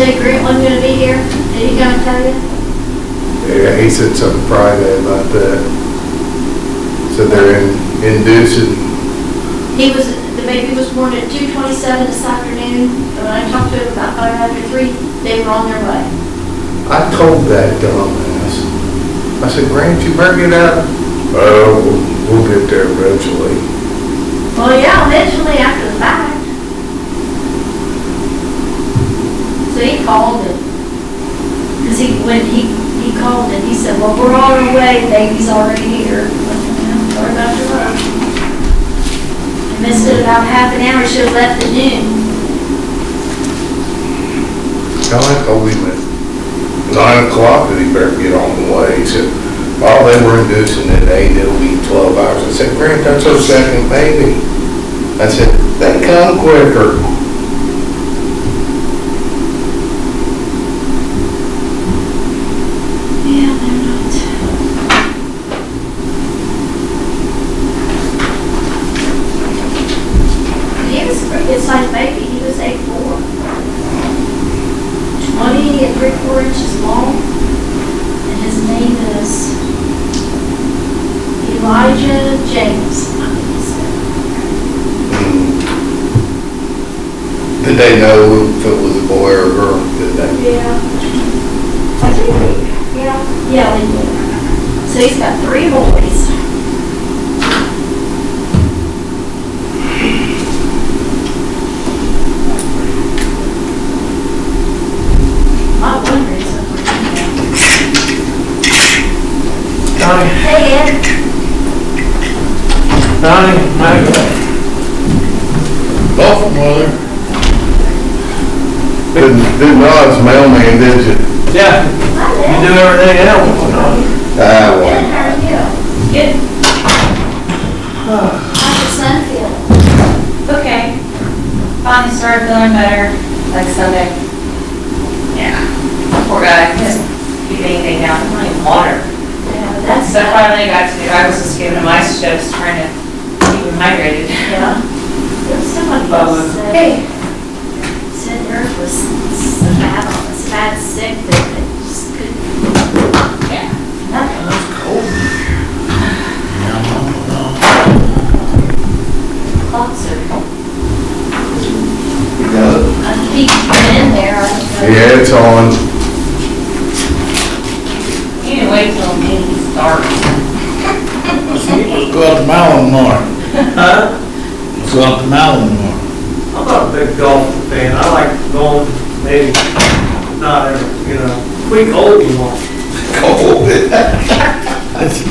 say Grant wasn't gonna be here? Did he come tell you? Yeah, he said something Friday about that. So they're inducing. The baby was born at 2:27 this afternoon, and when I talked to him about 3:05, they were on their way. I told that dumbass. I said, Grant, you better get out. Oh, we'll get there eventually. Well, yeah, eventually after the fact. So he called and, because when he called and he said, well, we're on our way, the baby's already here. Sorry about your luck. I missed it about half an hour, should have left at noon. I told him at 9 o'clock that he better get on the way. He said, oh, they were inducing at 8, it'll be 12 hours. I said, Grant, that's our second baby. I said, they come quicker. Yeah, they're not. He was a pretty good sized baby. He was 8'4". 20 and 3/4 inches long. And his name is Elijah James. I think he said. Did they know if it was a boy or a girl? Did they? Yeah. I think, yeah, they did. So he's got 3 boys. I wonder somewhere. Donnie, Hey, Ed. Awful mother. Didn't know I was a mailman, did you? yeah, Hi, you Ed. do everything else. Ah, Good, well. how are you? Good. How's your son feel? Okay. Finally started feeling better, like Sunday. Yeah. Poor guy, couldn't keep anything down, not even water. Yeah, that's, So finally got to, I was just giving him ice chips, trying to keep him hydrated. yeah. There was somebody else said Eric was so bad sick that they just couldn't. Yeah. Nothing. That's cold. Clocks are, You got it? I keep it in there, I don't know. Yeah, it's on. You didn't wait till maybe start. Let's go out to Malin tomorrow. Huh? Let's go out to Malin tomorrow. I'm not a big golf fan. I like going, maybe, not every, week old you want. Cold.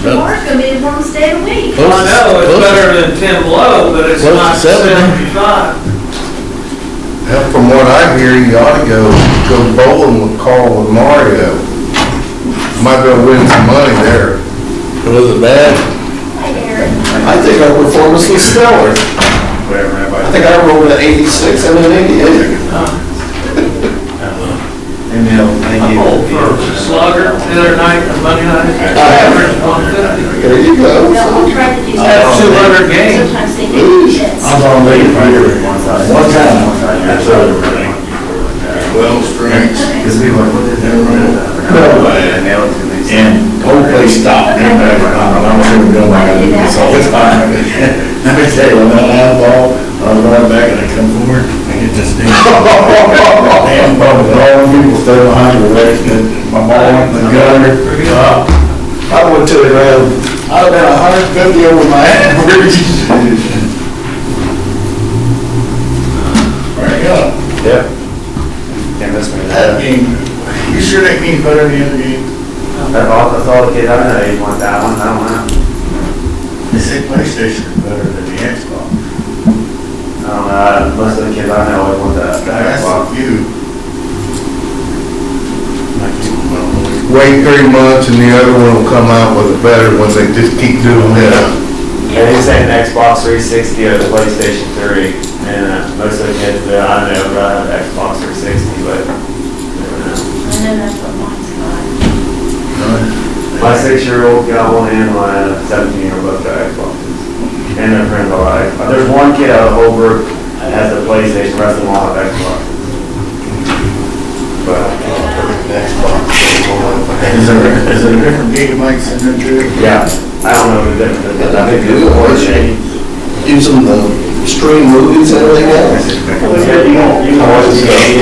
Tomorrow's gonna be the warmest day of the week. I know, it's better than 10 below, but it's Close to not 70. 75. Well, from what I hear, you ought to go bowling with Carl and Mario. Might go win some money there. Was it bad? Hi, Eric. I think our performance was stellar. I think I rolled an 86 and an 88. I'm old for a slugger the other night, Monday night. Average 150. There you go. No, I'll try to do That's something. 200 games. Sometimes they do this. I'm on leave right here. One time. Well, strengths. And the whole place stopped. I'm sure we don't like to do this all the time. Let me tell you, when I had the ball, I was running back and I come forward and it just didn't. Damn, all the people stood behind me, racing my ball went in the gutter. I went to the ground. I'd have been 150 over my average. There you go. Yeah. Can't miss me. That game, you sure that game's better than the other game? That's all the kids I know, they want that one, I don't know. They say PlayStation is better than the Xbox. I don't know, most of the kids I know always want that That's Xbox. you. Wait 3 months and the other one will come out with a better one. They just keep doing that. Yeah, he's saying the Xbox 360 or the PlayStation 3, and most of the kids that I know rather have the Xbox 360, but I never know. know that's what mine's got. My 6-year-old got one and my 17-year-old both got Xboxes, and their friends all have Xbox. There's one kid out of the whole group that has the PlayStation, the rest of them all have Xboxes. Is there a different gigabytes in there too? Yeah, I don't know the difference, but I think it's more shaky. Using the stream movies and everything else. You can watch the game,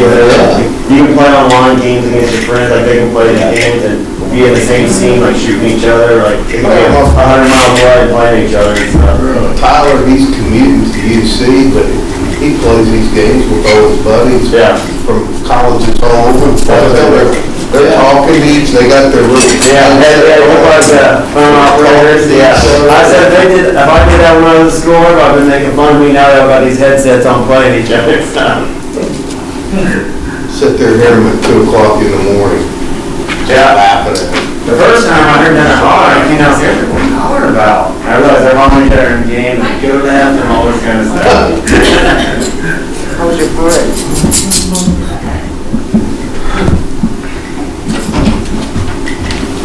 you can play online games against your friends, like they can play the games and be in the same scene, like shooting each other, like they can be 100 miles away and playing each other and stuff. Tyler, he's commuting to UC, but he plays these games with all his buddies. Yeah. From colleges all over. They're talking each, they got their little. Yeah, they look like phone operators, yeah. I said, if I did that when I was in school, I've been making fun of me, now they've got these headsets on playing each other. Sit there hearing them at 2 o'clock in the morning. Yeah. Laughing at them. The first time I heard that holler, I came out here, what are you hollering about? I realized they're hollering each other in games, and go left and all this kind of stuff. How was your parade?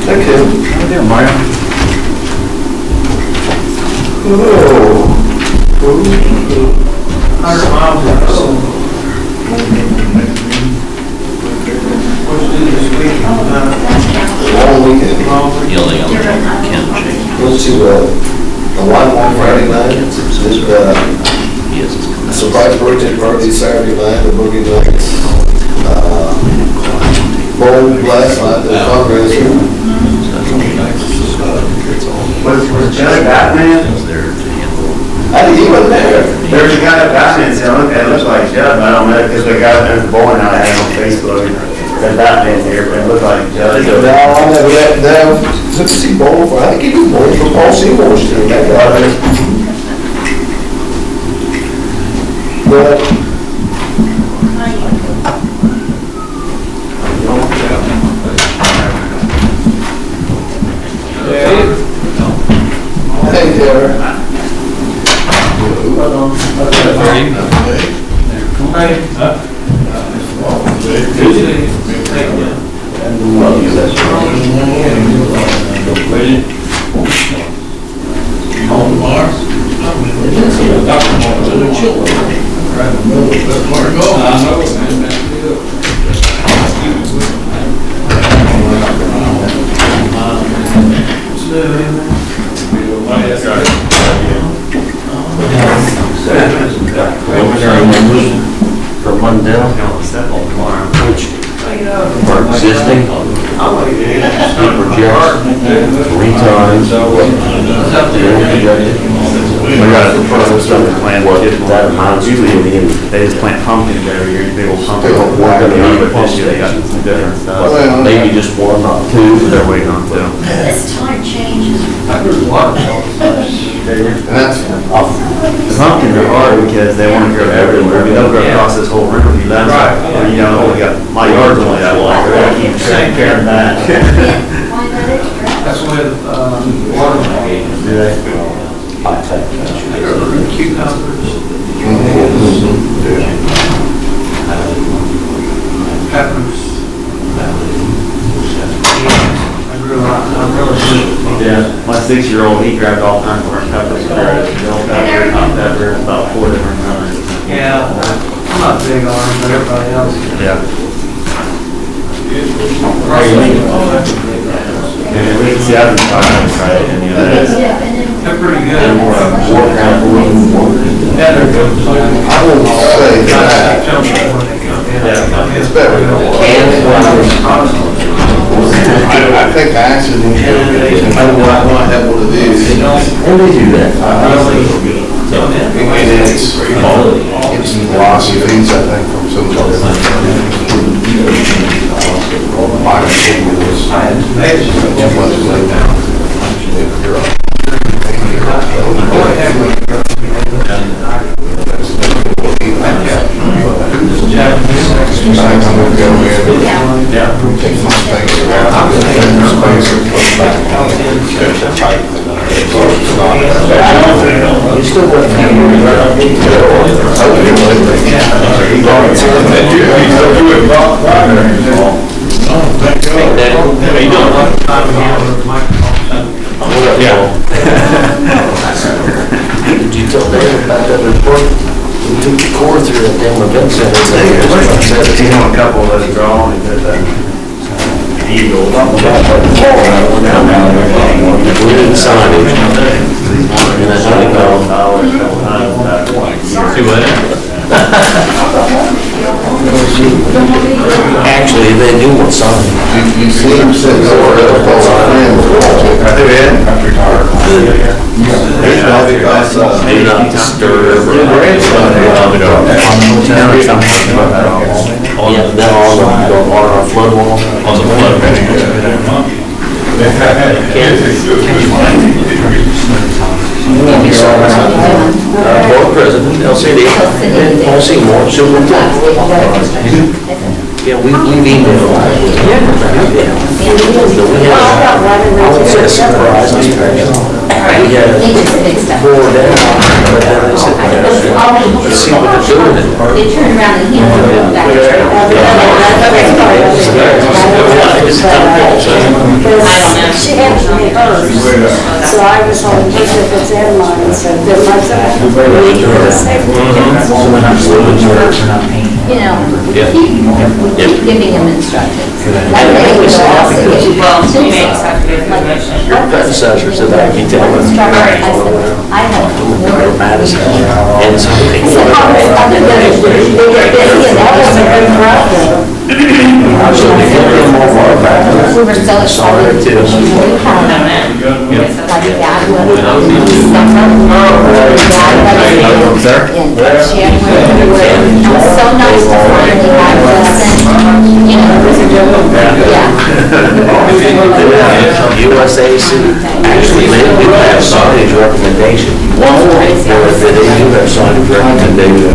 Thank you. How you doing, Mario? Oh. 100 miles or so. What's new this week? Long weekend. Went to a live on Friday night. Did a surprise birthday party Saturday night, the Boogie Nights. Bowl last night, the fundraiser. Was Judd Batman? I think he was there. There was a guy at Batman, so it looked like Judd, but I don't know, because the guy that was bowling out had on Facebook, said Batman's here, but it looked like Judd. No, I never let down. Let's see, bowl for, I think he was bowling for Paul Seymour's team. That guy. But hey there. From one down, which are existing, super jets, 3 times, We got a stuff to plant, what that amounts to. usually they just plant pumpkins every year, big old pumpkins. We're gonna need But this year they got some different stuff. Maybe just one, not two. They're waiting on two. This time changes. And that's, The pumpkins are hard because they want to grow everywhere. I mean, they'll grow across this whole room if you let them. Right. You know, we got, my yard's only that wide, so I keep taking care of that. Find that extra. That's with, watermelon. Do they? I think. Cucumbers, peppers. I grew up, I'm really good. Yeah, my 6-year-old, he grabbed all kinds of orange peppers, bell pepper, hot pepper, about 4 different kinds. Yeah, I'm not big on them, but everybody else is. Yeah. Yeah, And we can see, I've been trying to and you know, that's, they're pretty good. they're more of a war kind of food. Yeah, they're good. I will say that, Jump when they come in. Yeah. it's better than it was. I think accident. I don't know, I might have one of these. When they do that? And it's philosophies, I think, from some of my opinion was too much like that. I'm gonna go in, take my things around, space and put it back on. You still got Did you tell David about that report? We took the core through that damn event center. You know, a couple of us draw and did that. You go. We need signage. And a honeycomb. See what? Actually, they do want sign. You see him sitting over there, that's our friend. I do it. I'm retired. Do not disturb. Yeah, then on our flood wall. On the flood. Board president, LCD, and Paul Seymour, superintendent. Yeah, we emailed. I won't say a surprise, we had four down, but then they said, let's see what they're doing. They turn around and hand it back. She had to be hers, so I was on it's in mine, so they're much You know, keep giving them instructions. Like they would also give you Well, tips. you may just have to do it through the motion. Your predecessor said that, you tell them. I have. Madison. And so they. I said, how are they gonna do? They get busy and that was a good problem. We were so excited. We had like that with summer. In January, February. It was so nice to finally have this and, you know, yeah. USAC, actually, they do have signage recommendation. They do have signage recommendation.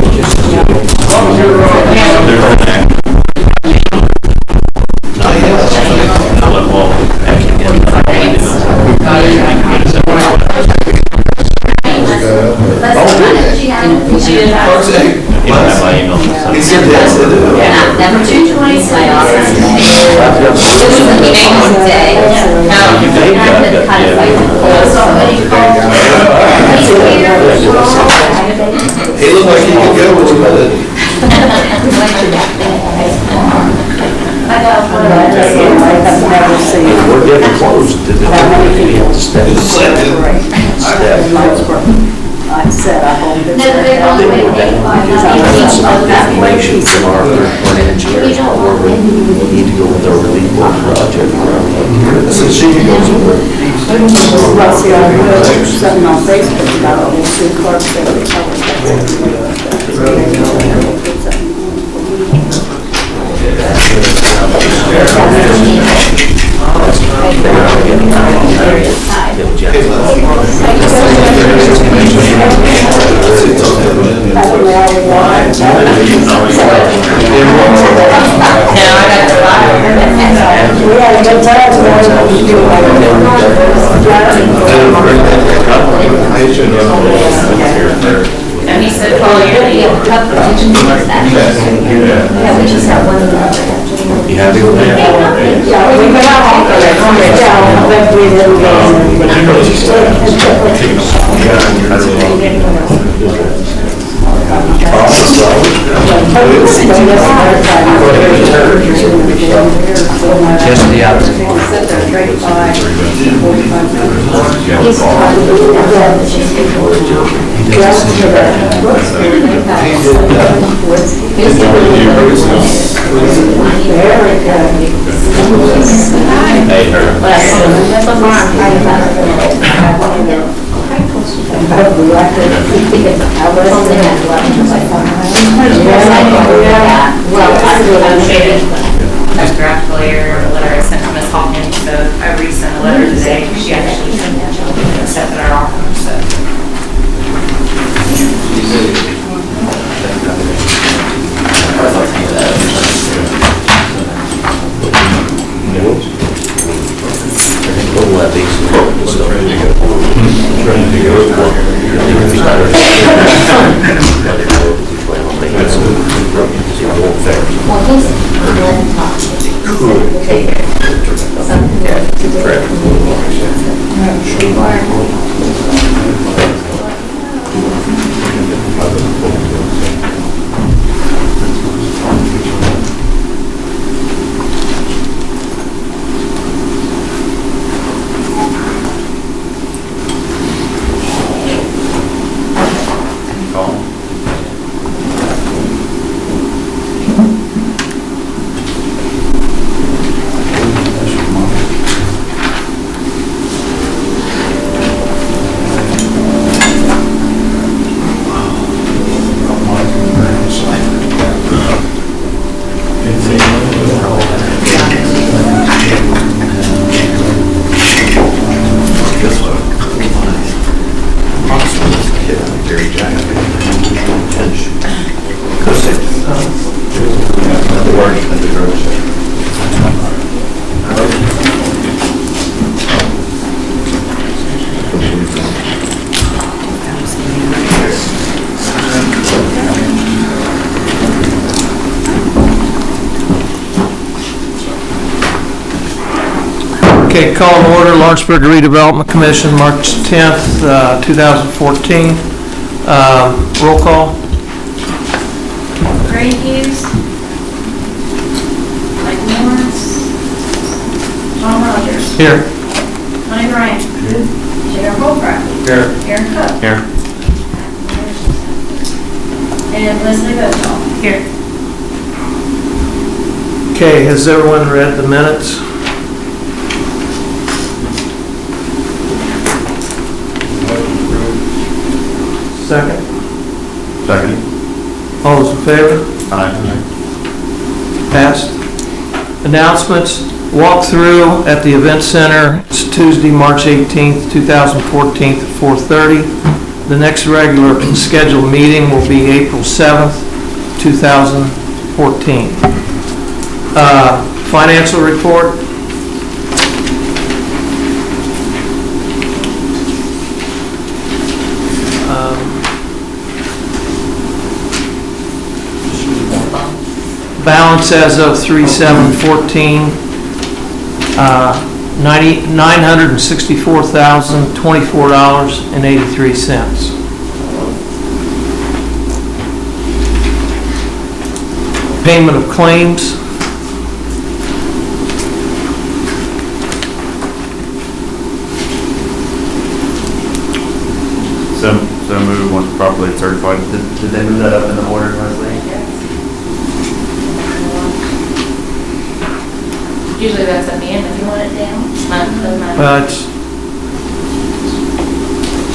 Number 220, my office. It was an amazing day. I had kind of like, somebody called. He looked like he could go with you. We're getting close to the step. I said, I hope it's. No, they're on the way to pay. Information from our engineers, where we need to go with our relief work project. So she goes over. Well, see, I put something on Facebook about it, Sue Clark said it. We had a good time. And he said, Paul, you're gonna get a cup of chicken yeah, we just have one of them. You happy with that? Yeah, we went out. Yeah, but we didn't Just the other. Hey, her. That's draft lawyer, a letter I sent to Ms. Hawkins, so I resent a letter today. She actually sent me a step in our office, so. road check. Okay, call to order, Lawrenceburg Redevelopment Commission, March 10th, 2014. Roll call. Ray Hughes. Mike Lawrence. Tom Rogers. Here. Monty Bryant. J.R. Holcraft. Here. Aaron Cook. Here. And Leslie Bethel. Here. Okay, has everyone read the minutes? Second. Second. All those in favor? Aye. Passed. Announcements, walkthrough at the event center. It's Tuesday, March 18th, 2014 at 4:30. The next regular scheduled meeting will be April 7th, 2014. Financial report. Balance as of 3/7/14, $964,024.83. Payment of claims. So move once properly certified. Did they move that up in the order, Leslie? Usually that's at the end if you want it down. Doesn't matter. Well, it's,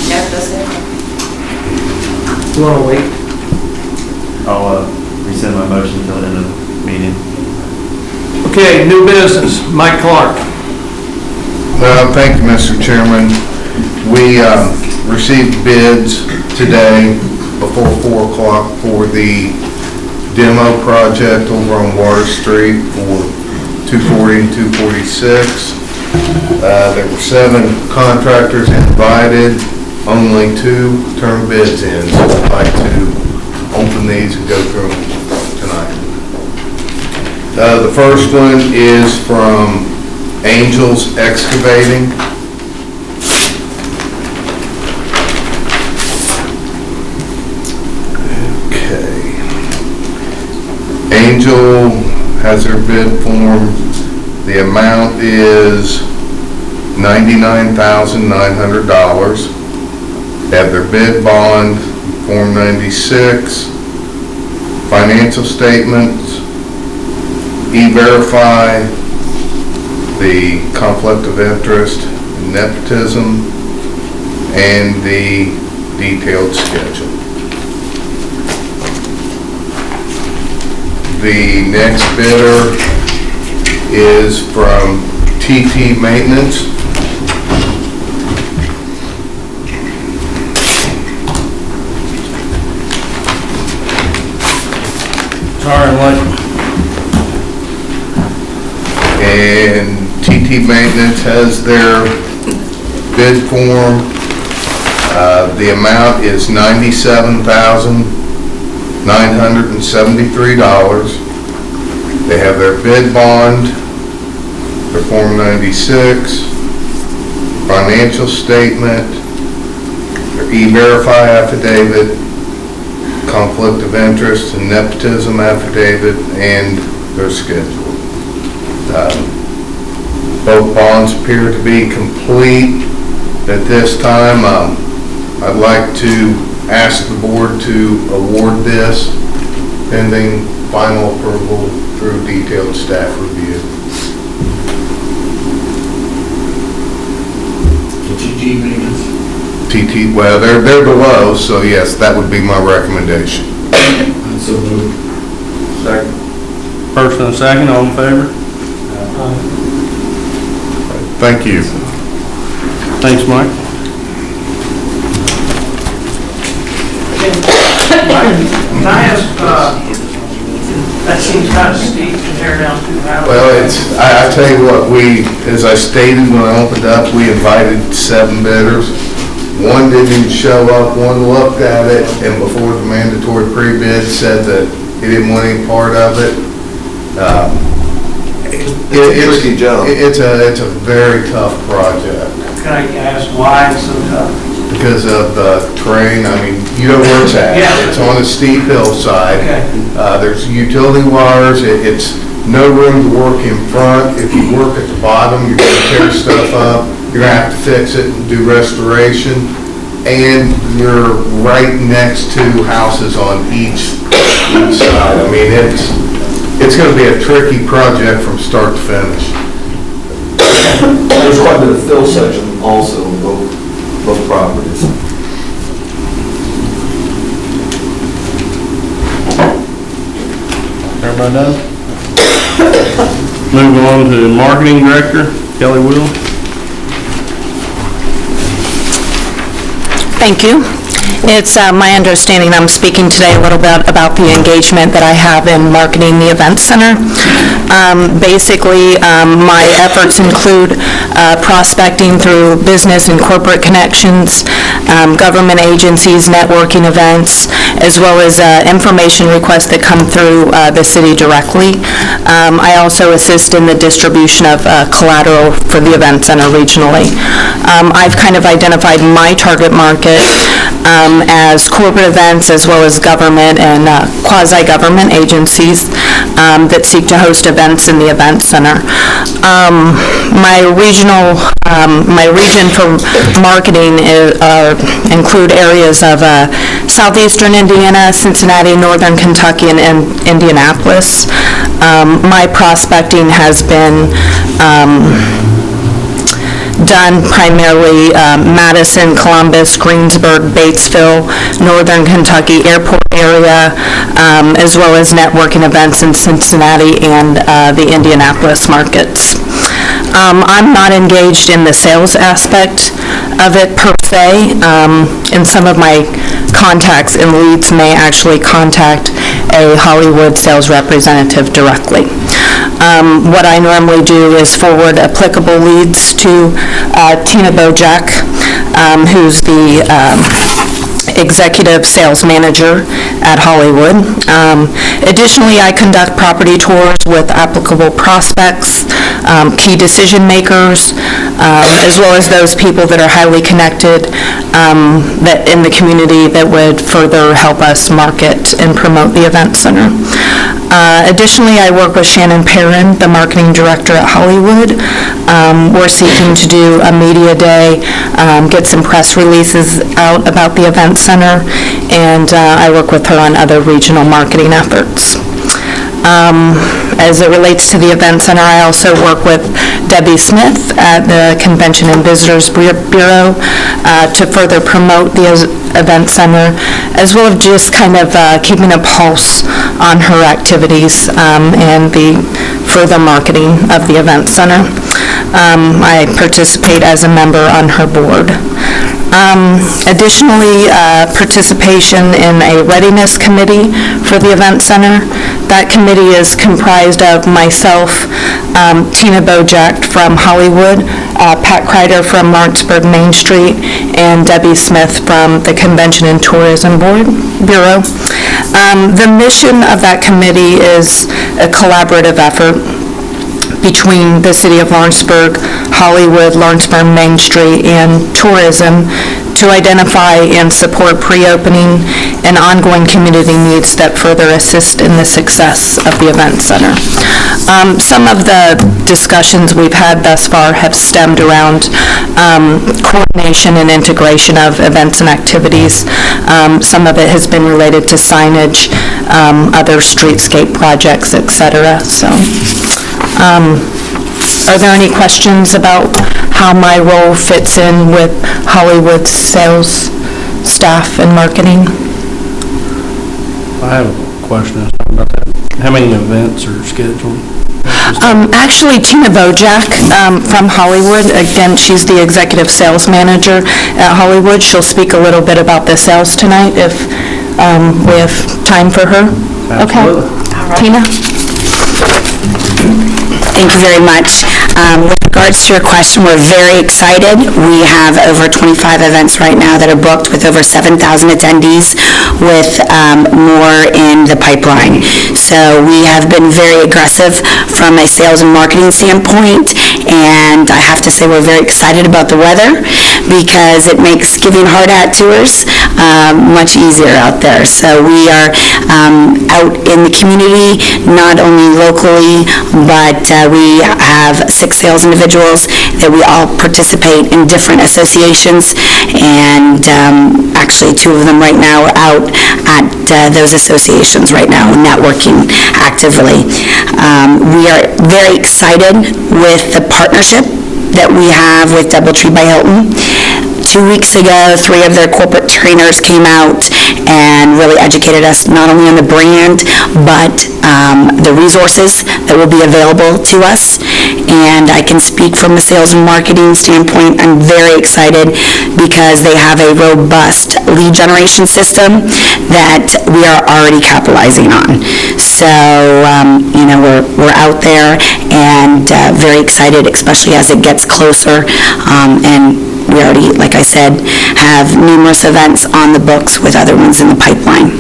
Yeah, that's it. you want to wait? I'll rescind my motion until the end of the meeting. Okay, new business, Mike Clark. Thank you, Mr. Chairman. We received bids today before 4 o'clock for the demo project over on Water Street for 240 and 246. There were 7 contractors invited, only 2 turned bids in, so I'd like to open these and go through them tonight. The first one is from Angels Excavating. Okay. Angel has their bid form. The amount is $99,900. They have their bid bond, Form 96, financial statements, E-Verify, the conflict of interest, nepotism, and the detailed schedule. The next bidder is from TT Maintenance. And TT Maintenance has their bid form. The amount is $97,973. They have their bid bond, their Form 96, financial statement, their E-Verify affidavit, conflict of interest and nepotism affidavit, and their schedule. Both bonds appear to be complete at this time. I'd like to ask the board to award this pending final approval through detailed staff review. TT Maintenance. TT, well, they're below, so yes, that would be my recommendation. So moved. Second. First and second, all in favor? Thank you. Thanks, Mike. Can I ask, That seems kind of steep to tear down 2 houses. Well, I tell you what, as I stated when I opened up, we invited 7 bidders. One didn't even show up, one looked at it, and before the mandatory pre-bid said that he didn't want any part of it. It's a tricky job. It's a very tough project Can I ask why it's so tough? because of the terrain. I mean, you know where it's at. Yeah. It's on a steep hillside. Okay. There's utility wires. It's no room to work in front. If you work at the bottom, you're gonna tear stuff up. You're gonna have to fix it and do restoration. And you're right next to houses on each side. I mean, it's gonna be a tricky project from start to finish. There's quite a bit of fill section also in both properties. Everybody done? Move on to Marketing Director, Kelly Will. Thank you. It's my understanding, I'm speaking today a little bit about the engagement that I have in marketing the Event Center. Basically, my efforts include prospecting through business and corporate connections, government agencies, networking events, as well as information requests that come through the city directly. I also assist in the distribution of collateral for the Event Center regionally. I've kind of identified my target market as corporate events as well as government and quasi-government agencies that seek to host events in the Event Center. My region for marketing include areas of southeastern Indiana, Cincinnati, northern Kentucky, and Indianapolis. My prospecting has been done primarily Madison, Columbus, Greensburg, Batesville, northern Kentucky airport area, as well as networking events in Cincinnati and the Indianapolis markets. I'm not engaged in the sales aspect of it per se, and some of my contacts and leads may actually contact a Hollywood sales representative directly. What I normally do is forward applicable leads to Tina Bojack, who's the executive sales manager at Hollywood. Additionally, I conduct property tours with applicable prospects, key decision makers, as well as those people that are highly connected that in the community that would further help us market and promote the Event Center. Additionally, I work with Shannon Perrin, the marketing director at Hollywood. We're seeking to do a media day, get some press releases out about the Event Center, and I work with her on other regional marketing efforts. As it relates to the Event Center, I also work with Debbie Smith at the Convention and Visitors Bureau to further promote the Event Center, as well as just kind of keeping a pulse on her activities and the further marketing of the Event Center. I participate as a member on her board. Additionally, participation in a readiness committee for the Event Center. That committee is comprised of myself, Tina Bojack from Hollywood, Pat Kreider from Lawrenceburg Main Street, and Debbie Smith from the Convention and Tourism Bureau. The mission of that committee is a collaborative effort between the city of Lawrenceburg, Hollywood, Lawrenceburg Main Street, and tourism to identify and support pre-opening and ongoing community needs that further assist in the success of the Event Center. Some of the discussions we've had thus far have stemmed around coordination and integration of events and activities. Some of it has been related to signage, other streetscape projects, etc. So. Are there any questions about how my role fits in with Hollywood's sales staff and marketing? I have a question about that. How many events are scheduled? Actually, Tina Bojack from Hollywood, again, she's the executive sales manager at Hollywood. She'll speak a little bit about the sales tonight if we have time for her. Absolutely. Okay. Tina? Thank you very much. With regards to your question, we're very excited. We have over 25 events right now that are booked with over 7,000 attendees, with more in the pipeline. So we have been very aggressive from a sales and marketing standpoint, and I have to say we're very excited about the weather because it makes giving hard hat tours much easier out there. So we are out in the community, not only locally, but we have 6 sales individuals that we all participate in different associations, and actually 2 of them right now are out at those associations right now, networking actively. We are very excited with the partnership that we have with DoubleTree by Hilton. 2 weeks ago, 3 of their corporate trainers came out and really educated us not only on the brand, but the resources that will be available to us. And I can speak from a sales and marketing standpoint, I'm very excited because they have a robust lead generation system that we are already capitalizing on. So, we're out there and very excited, especially as it gets closer, and we already, like I said, have numerous events on the books with other ones in the pipeline.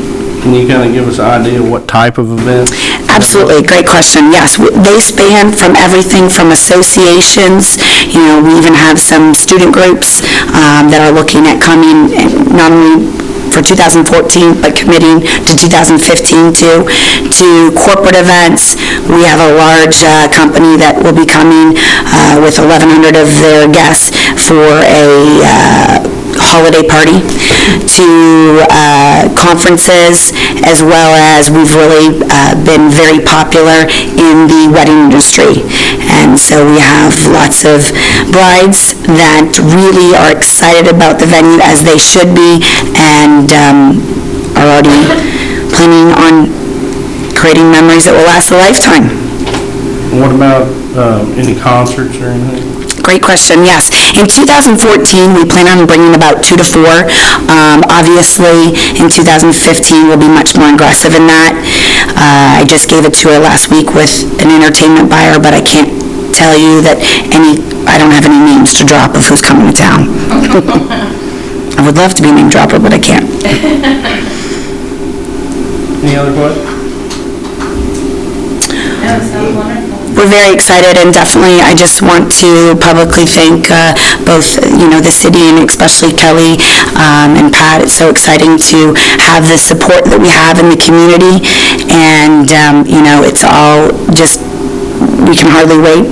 Can you kind of give us an idea of what type of event? Absolutely, great question. Yes, they span from everything from associations, we even have some student groups that are looking at coming, not only for 2014, but committing to 2015 too, to corporate events. We have a large company that will be coming with 1,100 of their guests for a holiday party, to conferences, as well as we've really been very popular in the wedding industry. And so we have lots of brides that really are excited about the venue, as they should be, and are already planning on creating memories that will last a lifetime. What about any concerts or anything? Great question, yes. In 2014, we plan on bringing about 2 to 4. Obviously, in 2015, we'll be much more aggressive in that. I just gave a tour last week with an entertainment buyer, but I can't tell you that I don't have any names to drop of who's coming to town. I would love to be a name dropper, but I can't. Any other questions? That sounds wonderful. We're very excited, and definitely I just want to publicly thank both, the city and especially Kelly and Pat. It's so exciting to have the support that we have in the community, and, it's all just, we can hardly wait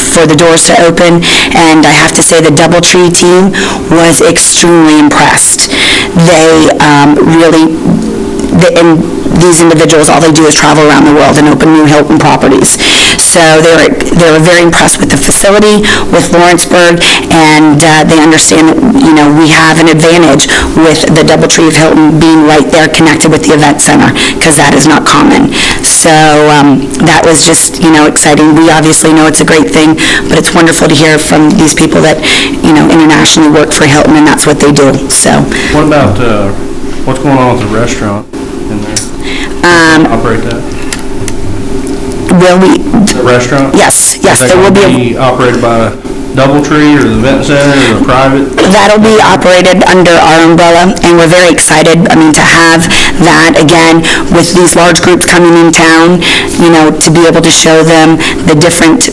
for the doors to open. And I have to say the DoubleTree team was extremely impressed. They and these individuals, all they do is travel around the world and open new Hilton properties. So they were very impressed with the facility, with Lawrenceburg, and they understand that, we have an advantage with the DoubleTree of Hilton being right there connected with the event center, because that is not common. So that was just, exciting. We obviously know it's a great thing, but it's wonderful to hear from these people that, internationally work for Hilton, and that's what they do. So. What about, what's going on with the restaurant in there? Operate that? Will we? The restaurant? Yes, there will be. Operated by DoubleTree or the event center or private? That'll be operated under our umbrella, and we're very excited, to have that, again, with these large groups coming in town, to be able to show them the different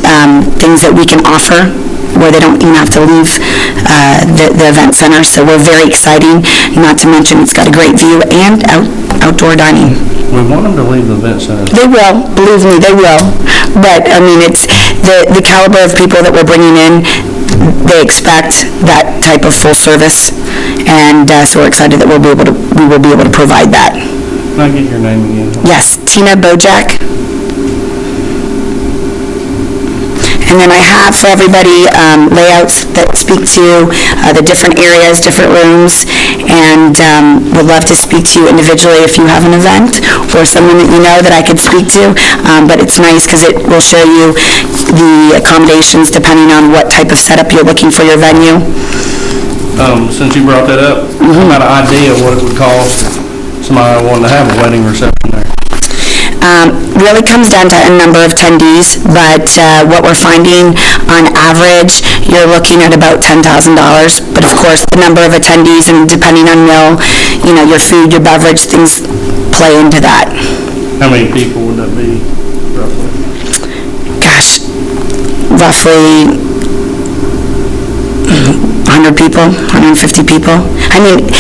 things that we can offer, where they don't even have to leave the event center. So we're very exciting, not to mention it's got a great view and outdoor dining. We want them to leave the event center. They will, believe me, they will. But, it's the caliber of people that we're bringing in, they expect that type of full service, and so we're excited that we will be able to provide that. Can I get your name again? Yes, Tina Bojack. And then I have for everybody layouts that speak to the different areas, different rooms, and would love to speak to you individually if you have an event or someone that you know that I could speak to. But it's nice because it will show you the accommodations depending on what type of setup you're looking for your venue. Since you brought that up, about an idea of what it would cost if somebody wanted to have a wedding reception there? Really comes down to a number of attendees, but what we're finding on average, you're looking at about $10,000. But of course, the number of attendees and depending on your food, your beverage, things play into that. How many people would that be roughly? Gosh, roughly 100 people, 150 people. I mean,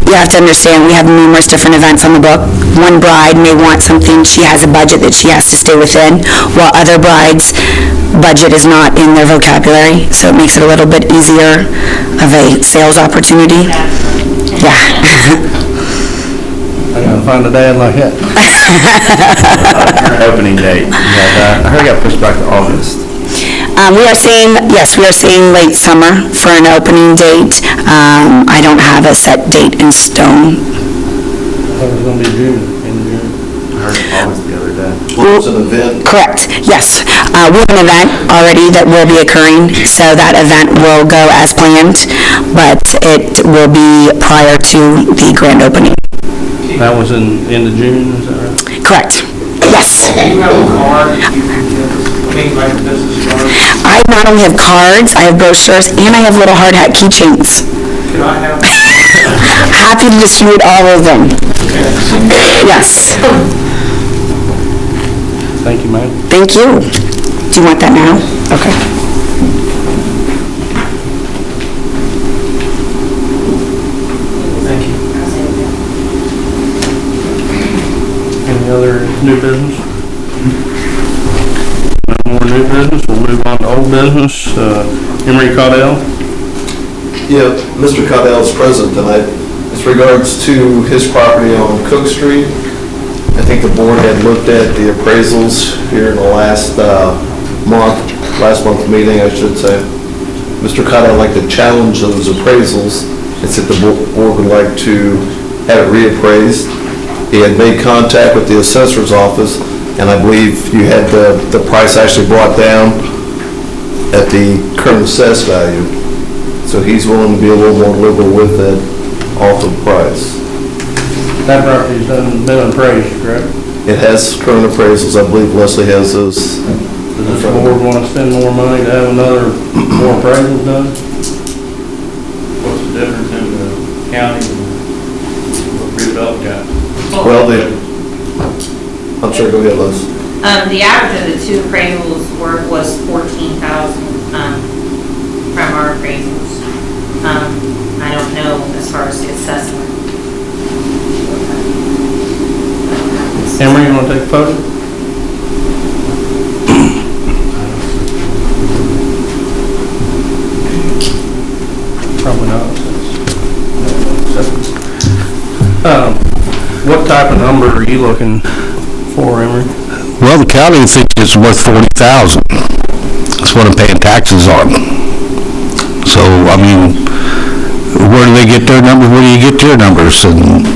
you have to understand, we have numerous different events on the book. One bride may want something, she has a budget that she has to stay within, while other brides' budget is not in their vocabulary, so it makes it a little bit easier of a sales opportunity. Yeah. I gotta find a dad like that. Opening date, I heard it got pushed back to August. We are seeing late summer for an opening date. I don't have a set date in stone. I thought it was gonna be June, in June. I heard August the other day. Well, it's an event. Correct, yes. We have an event already that will be occurring, so that event will go as planned, but it will be prior to the grand opening. That was in end of June, is that right? Correct, yes. Do you have a card that you can give us, like a business card? I not only have cards, I have brochures, and I have little hard hat keychains. Could I have? Happy to distribute all of them. Yes. Thank you, ma'am. Thank you. Do you want that now? Okay. Thank you. Any other new business? No more new business, we'll move on to old business. Emery Caudell? Yeah, Mr. Caudell is present tonight. As regards to his property on Cook Street, I think the board had looked at the appraisals here in the last month's meeting, I should say. Mr. Caudell would like to challenge those appraisals and said the board would like to have it reappraised. He had made contact with the assessor's office, and I believe you had the price actually brought down at the current assessed value. So he's willing to be a little more liberal with that offer price. That property's been appraised, correct? It has current appraisals. I believe Leslie has those. Does this board want to spend more money to have more appraisals done? What's the difference in the county and what Rudolph got? Well, I'm sure, go ahead, Les. The average of the two appraisals was $14,000 from our appraisals. I don't know as far as the assessment. Emery, you want to take a photo? Probably not. What type of number are you looking for, Emery? Well, the county thinks it's worth $40,000. That's what I'm paying taxes on. So, I mean, where do they get their numbers? Where do you get your numbers? And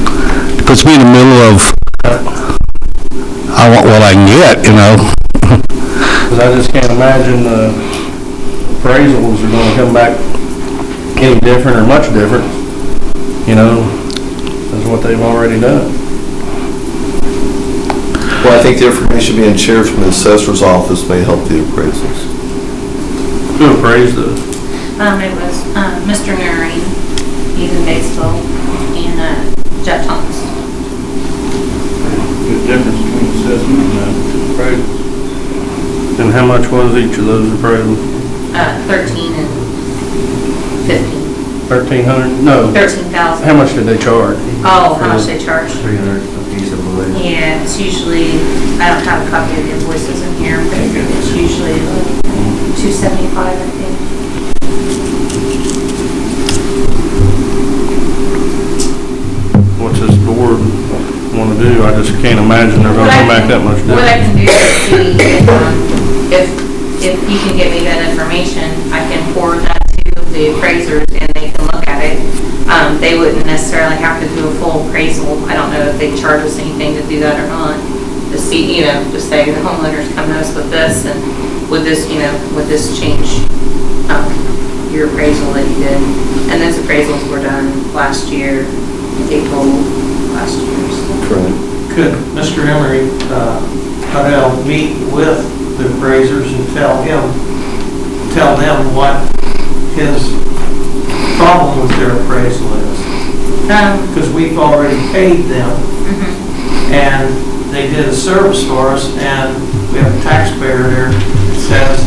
it puts me in the middle of, I want what I can get, you know. Because I just can't imagine the appraisals are going to come back any different or much different, you know, than what they've already done. Well, I think the information being shared from the assessor's office may help the appraisals. Who appraised those? It was Mr. Noreen, he's in Batesville, and Jeff Thomas. Good difference between assessment and appraisals. And how much was each of those appraisals? 13 and 15. 1,300? No. 13,000. How much did they charge? Oh, how much they charge? 300 a piece, I believe. Yeah, it's usually, I don't have a copy of the invoices in here, but it's usually $275, I think. What's this board want to do? I just can't imagine they're going to come back that much different. What I can do is see if you can give me that information, I can forward that to the appraisers and they can look at it. They wouldn't necessarily have to do a full appraisal. I don't know if they charge us anything to do that or not. To see, to say the homeowners come to us with this and would this, would this change your appraisal that you did? And those appraisals were done last year, April last year. So. Correct. could Mr. Emery, Cudell meet with the appraisers and tell them what his problem with their appraisal is? Because we've already paid them, and they did a service for us, and we have a taxpayer there that says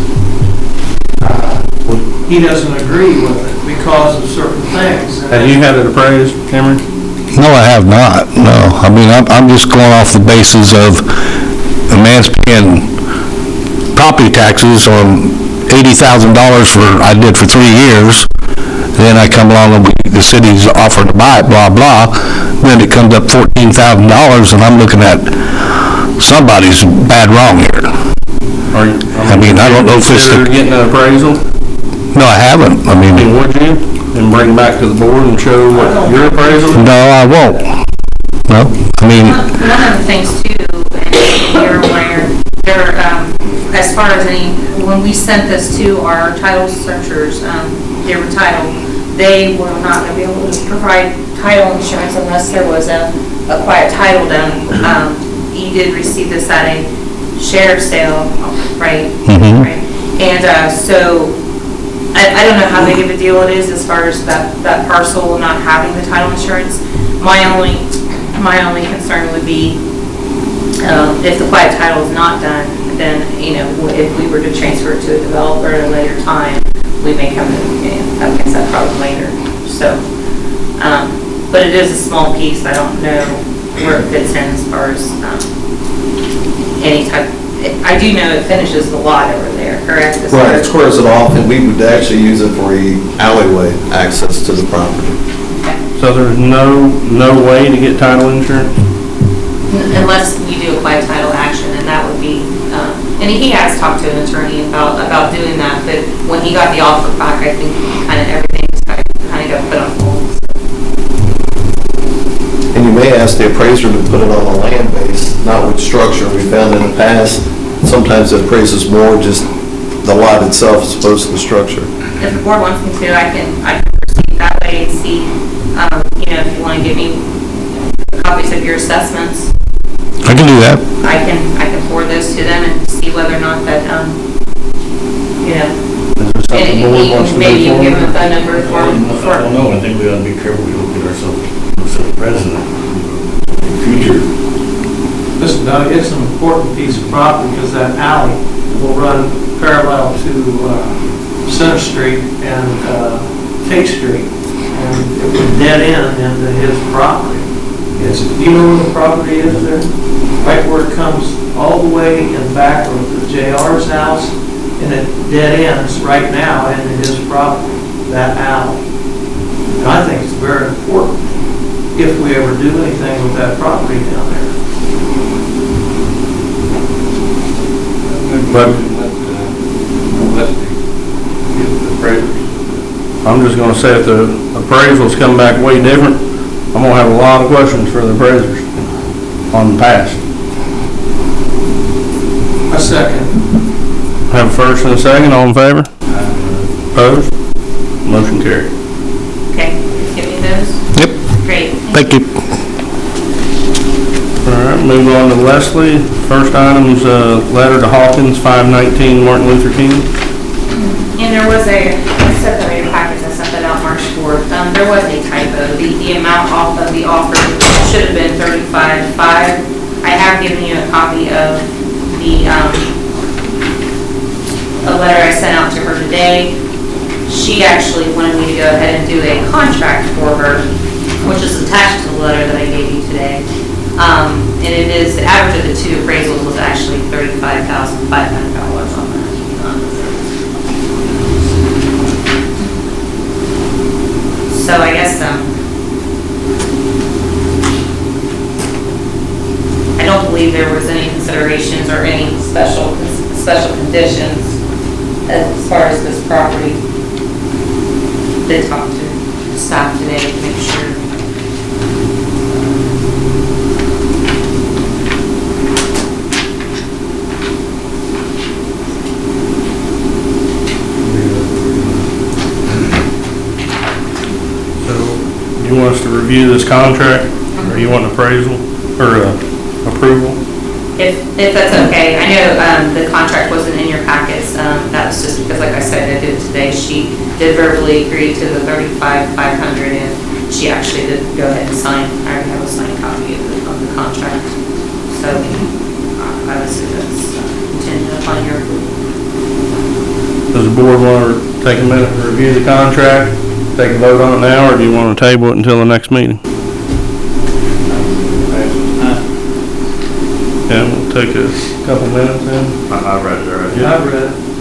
he doesn't agree with it because of certain things. Have you had it appraised, Cameron? No, I have not, no. I mean, I'm just going off the basis of a man's paying property taxes on $80,000 I did for 3 years. Then I come along and the city's offering to buy it, blah, blah. Then it comes up $14,000 and I'm looking at somebody's bad wrong here. I mean, I don't know if it's Consider getting an appraisal? No, I haven't. I mean, Would you? And bring back to the board and show what your appraisal is? no, I won't. No, I mean, One of the things too, and you're aware, there, as far as when we sent this to our title searchers, they were titled, they were not going to be able to provide title insurance unless there was a quiet title done. You did receive this at a sheriff's sale, right? Mhm. Right. And so I don't know how big of a deal it is as far as that parcel not having the title insurance. My only concern would be if the quiet title is not done, then, if we were to transfer it to a developer at a later time, we may come up against that problem later. So, but it is a small piece. I don't know where it fits in as far as any type. I do know it finishes the lot over there, correct? Right, it squares it off, and we would actually use it for a alleyway access to the property. So there's no way to get title insurance? Unless you do a quiet title action, and that would be, and he has talked to an attorney about doing that, but when he got the offer back, I think everything kind of got put on hold. And you may ask the appraiser to put it on a land base, not with structure. We found in the past, sometimes it appraises more just the lot itself as opposed to the structure. If the board wants me to, I can proceed that way and see, if you want to give me copies of your assessments. I can do that. I can forward those to them and see whether or not that, Is there something the board wants to do maybe you for give them? them a phone number I don't know, I think we ought to be careful we don't get ourselves set the precedent in the future. Listen, Doug, it's an important piece of property because that alley will run parallel to Center Street and Tate Street, and it would dead end into his property. Do you know where the property is there? Right where it comes all the way in back of the JR's house, and it dead ends right now into his property, that alley. And I think it's very important if we ever do anything with that property down there. But I'm just gonna say if the appraisals come back way different, I'm gonna have a lot of questions for the appraisers on the past. A second. Have a first and a second, all in favor? Opposed? Motion carried. Okay, give me those. Yep, Great. thank you. All right, move on to Leslie. First item is a letter to Hawkins, 519 Martin Luther King. And there was I sent them in your package, I sent that out March 4th. There was a typo. The amount off of the offer should have been $35,500. I have given you a copy of the, a letter I sent out to her today. She actually wanted me to go ahead and do a contract for her, which is attached to the letter that I gave you today. And it is, the average of the two appraisals was actually $35,500 on that. So I guess, I don't believe there was any considerations or any special conditions as far as this property. Did talk to staff today to make sure. So, you want us to review this contract, or you want an appraisal, or a approval. If that's okay. I know the contract wasn't in your packets. That was just because, like I said, I did it today. She did verbally agree to the $35,500, and she actually did go ahead and sign. I already have a signed copy of the contract. So I would say that's contingent upon your approval. Does the board want to take a minute to review the contract, take a vote on it now, or do you want to table it until the next meeting? Yeah, we'll take a couple minutes then. I read it already. I've read it.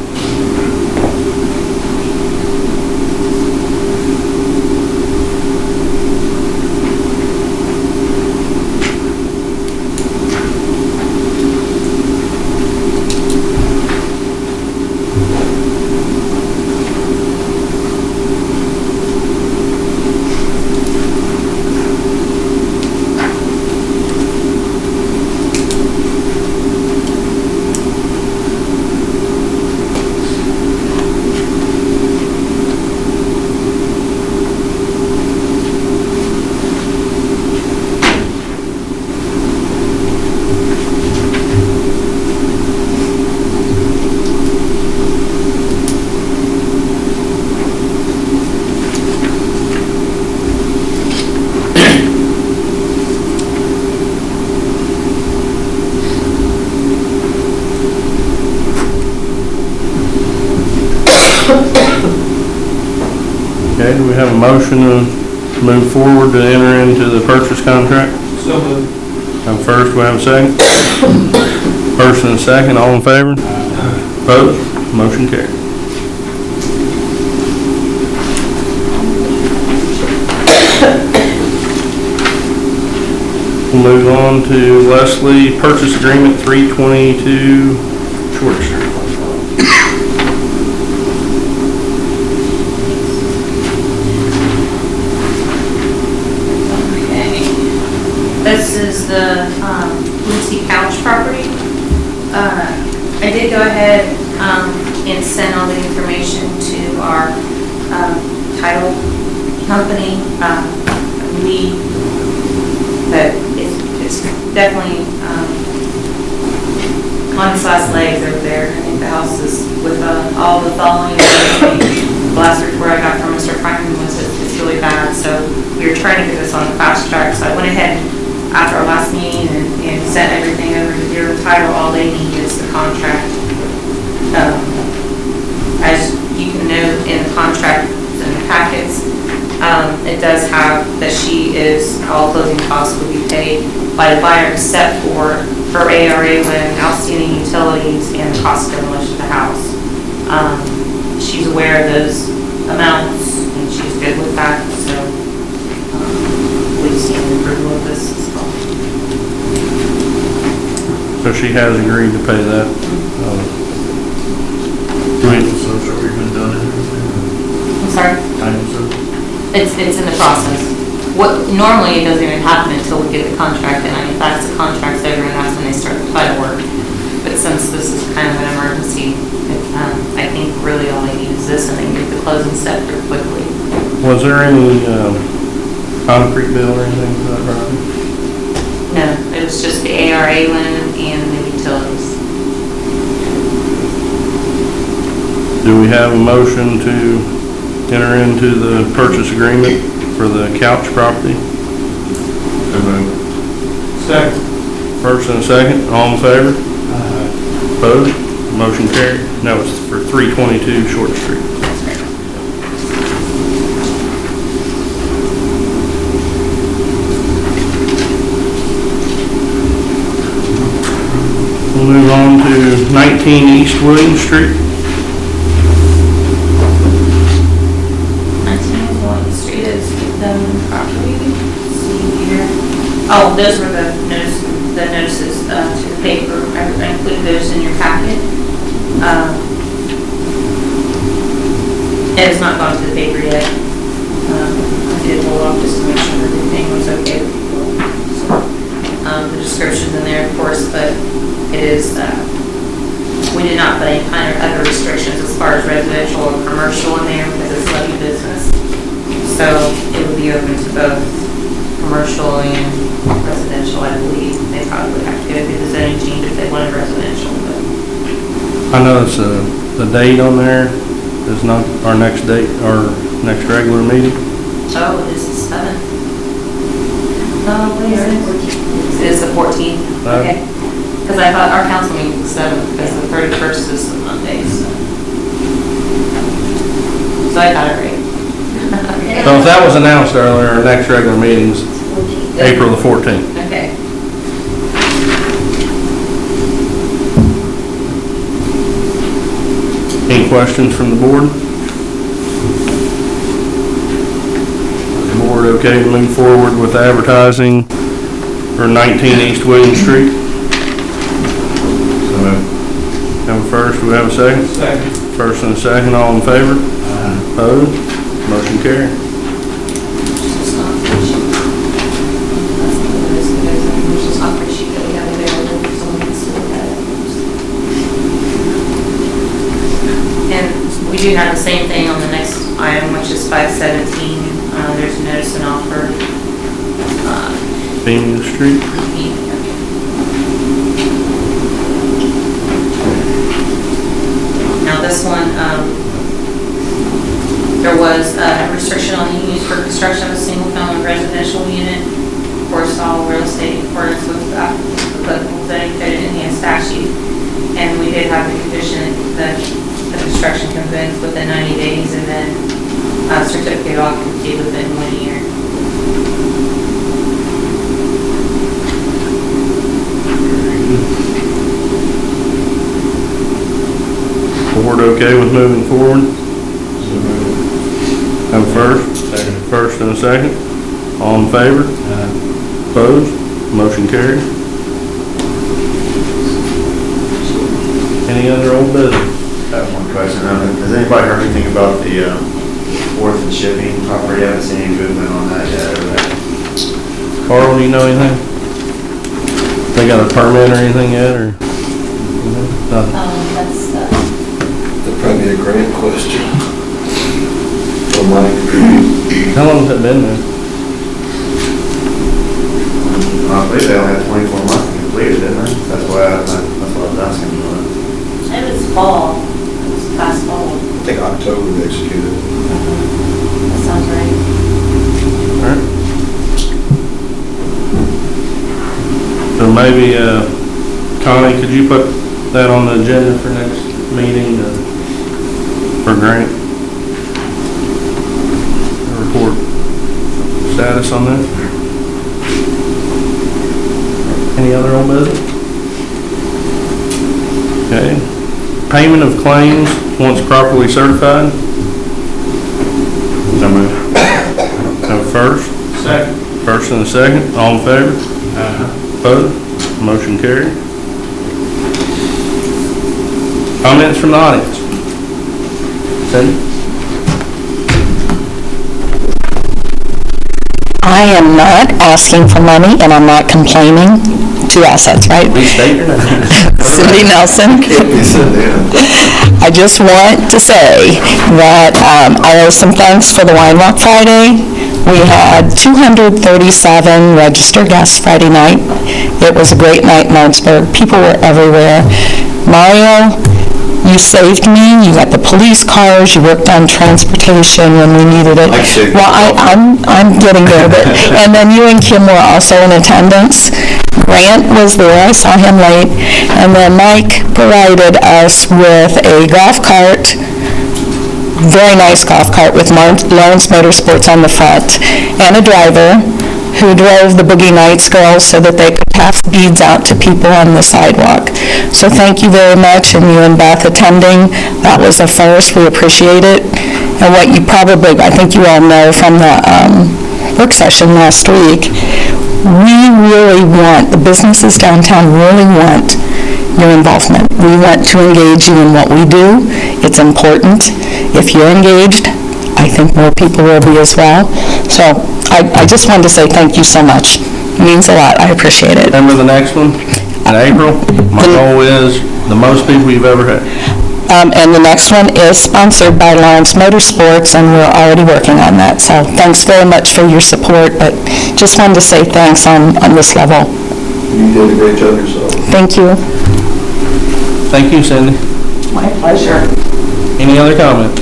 Okay, do we have a motion to move forward to enter into the purchase contract? So moved. First, we have a second. First and a second, all in favor? Opposed? Motion carried. We'll move on to Leslie, purchase agreement 322 Short Street. This is the Lucy Couch property. I did go ahead and send all the information to our title company. But it's definitely on its last legs over there. I think the house is, with all the following, the last report I got from Mr. Franklin was it's really bad. So we were trying to get this on the fast track. So I went ahead after our last meeting and sent everything over to Bureau of Title. All they need is the contract. As you can note in the contract and the packets, it does have that she is, all closing costs will be paid by the buyer except for her ARA when outstanding utilities and the cost of demolition of the house. She's aware of those amounts and she's good with that, so please stand approval of this as well. So she has agreed to pay that. I'm sorry? It's in the process. Normally it doesn't even happen until we get the contract in. In fact, the contract's over and that's when they start the title work. But since this is kind of an emergency, I think really all they need is this and they can get the closing set through quickly. Was there any concrete bill or anything for that property? No, it was just the ARA loan and the utilities. Do we have a motion to enter into the purchase agreement for the couch property? Second. First and a second, all in favor? Opposed? Motion carried. That was for 322 Short Street. We'll move on to 19 East William Street. 19 William Street is the property. Let's see here. Oh, those were the notices to the paper. I included those in your packet. It has not gone to the paper yet. I did hold off just to make sure everything was okay with people. So, the description's in there, of course, but it is, we did not put any kind of other restrictions as far as residential or commercial in there because it's levy business. So it would be open to both commercial and residential, I believe. They probably have to go through the zoning change if they wanted residential, but. I noticed the date on there is not our next date, our next regular meeting. Oh, it is the 7th. Oh, wait, it is the 14th. Okay. Because I thought our council meeting was 7th, because the 31st is the Monday, so. So I got it right. So if that was announced earlier, our next regular meeting's April the 14th. Okay. Any questions from the board? The board okay to move forward with advertising for 19 East William Street? So moved. Have a first, do we have a second? Second. First and a second, all in favor? Opposed? Motion carried. We do have the same thing on the next item, which is 517. There's a notice and offer. Beaming Street. Now this one, there was a restriction on the use for construction of a single-family residential unit. Of course, all real estate in accordance with the applicable zoning code and Indiana statute. And we did have the condition that the construction commence within 90 days and then a certificate of occupancy within 1 year. Board okay with moving forward? Have a first? Second. First and a second. All in favor? Opposed? Motion carried. Any other old business? I have one question. Has anybody heard anything about the fourth and shipping property? I haven't seen any movement on that yet. Carl, do you know anything? They got a permit or anything yet, or? Nothing. That's, That'd probably be a grant question. For Mike. How long has it been there? I believe they only had 24 months to complete it, didn't they? That's why I was asking for it. it was fall, it was past fall. I think October they executed. That sounds right. Alright. So maybe, Connie, could you put that on the agenda for next meeting for grant? Report status on that? Any other old business? Okay. Payment of claims once properly certified. So moved. Have a first? Second. First and a second, all in favor? Opposed? Motion carried. Comments from the audience? Cindy? I am not asking for money, and I'm not complaining. Two assets, right? Please state your name. Cindy Nelson. I just want to say that I owe some thanks for the Wine Walk Friday. We had 237 registered guests Friday night. It was a great night in Lawrenceburg. People were everywhere. Mario, you saved me. You got the police cars. You worked on transportation when we needed it. Well, I'm getting there. But, and then you and Kim were also in attendance. Grant was there. I saw him late. And then Mike provided us with a golf cart, very nice golf cart with Lawrence Motorsports on the front, and a driver who drove the Boogie Nights girls so that they could pass beads out to people on the sidewalk. So thank you very much, and you and Beth attending. That was a first. We appreciate it. And what you probably, I think you all know from the work session last week, we really want, the businesses downtown really want your involvement. We want to engage you in what we do. It's important. If you're engaged, I think more people will be as well. So I just wanted to say thank you so much. It means a lot. I appreciate it. Remember the next one? In April? My goal is the most people you've ever had. And the next one is sponsored by Lawrence Motorsports, and we're already working on that. So thanks very much for your support, but just wanted to say thanks on this level. You did a great job yourself. Thank you. Thank you, Cindy. My pleasure. Any other comments?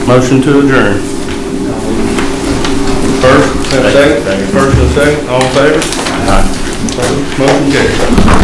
Motion to adjourn. First and second? First and second, all in favor? Motion carries.